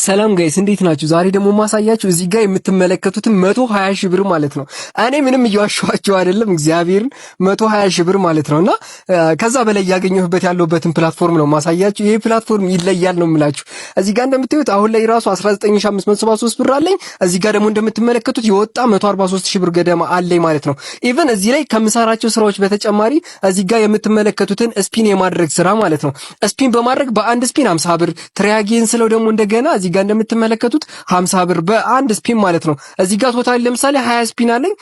ሰላም ጋይስ እንዴት ናችሁ? ዛሬ ደግሞ ማሳያችሁ እዚህ ጋር የምትመለከቱትን 120 ሺህ ብር ማለት ነው። እኔ ምንም እየዋሸኋችሁ አይደለም፣ እግዚአብሔርን 120 ሺህ ብር ማለት ነውና ከዛ በላይ ያገኘሁበት ያለውበትን ፕላትፎርም ነው ማሳያችሁ። ይሄ ፕላትፎርም ይለያል ነው የምላችሁ። እዚህ ጋር እንደምታዩት አሁን ላይ ራሱ 19573 ብር አለኝ። እዚህ ጋር ደግሞ እንደምትመለከቱት የወጣ 143 ሺህ ብር ገደማ አለኝ ማለት ነው። ኢቭን እዚህ ላይ ከምሰራቸው ስራዎች በተጨማሪ እዚህ ጋር የምትመለከቱትን ስፒን የማድረግ ስራ ማለት ነው። ስፒን በማድረግ በአንድ ስፒን 50 ብር ትሪያጌን ስለው ደግሞ እንደገና እዚህ ጋር እንደምትመለከቱት 50 ብር በአንድ ስፒን ማለት ነው። እዚህ ጋር ቶታል ለምሳሌ 20 ስፒን አለኝ።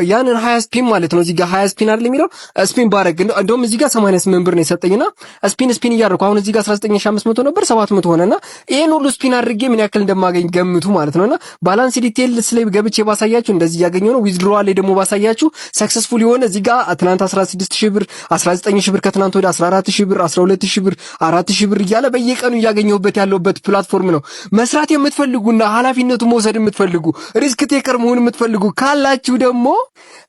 ያንን 20 ስፒን ማለት ነው እዚህ ጋር 20 ስፒን አይደል የሚለው ስፒን ባረግ እንደውም እዚህ ጋር 88 ብር ነው የሰጠኝና ስፒን እያደረኩ አሁን እዚህ ጋር 19500 ነበር 700 ሆነና ይሄን ሁሉ ስፒን አድርጌ ምን ያክል እንደማገኝ ገምቱ ማለት ነውና ባላንስ ዲቴይልስ ላይ ገብቼ ባሳያችሁ እንደዚህ ያገኘው ነው። ዊዝድሮዋል ላይ ደግሞ ባሳያችሁ ሰክሰስፉል የሆነ እዚህ ጋር ትናንት 16000 ብር 19000 ብር ከትናንት ወደ 14000 ብር 12000 ብር 4000 ብር እያለ በየቀኑ እያገኘሁበት ያለውበት ፕላትፎርም ነው። መስራት የምትፈልጉና ኃላፊነቱን መውሰድ የምትፈልጉ ሪስክ ቴከር መሆን የምትፈልጉ ካላችሁ ደግሞ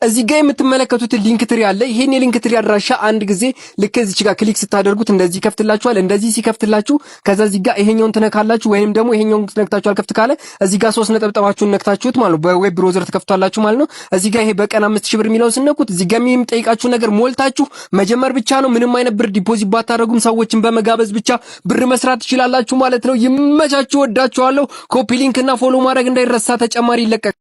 እዚህ ጋር የምትመለከቱት ሊንክ ትሪ አለ። ይሄን የሊንክ ትሪ አድራሻ አንድ ጊዜ ልክ እዚች ጋር ክሊክ ስታደርጉት እንደዚህ ይከፍትላችኋል። እንደዚህ ሲከፍትላችሁ ከዛ እዚህ ጋር ይሄኛውን ትነካላችሁ ወይንም ደግሞ ይሄኛውን ትነክታችሁ አልከፍት ካለ እዚህ ጋር 3 ነጥብጣባችሁን ነክታችሁት ማለት ነው በዌብ ብራውዘር ተከፍቷላችሁ ማለት ነው። እዚህ ጋር ይሄ በቀን 5000 ብር የሚለውን ስነኩት እዚህ ጋር የሚጠይቃችሁ ነገር ሞልታችሁ መጀመር ብቻ ነው። ምንም አይነት ብር ዲፖዚት ባታደርጉም ሰዎችን በመጋበዝ ብቻ ብር መስራት ትችላላችሁ ማለት ነው። ይመቻችሁ። ወዳችኋለሁ። ኮፒ ሊንክ እና ፎሎ ማድረግ እንዳይረሳ። ተጨማሪ ይለቀቅ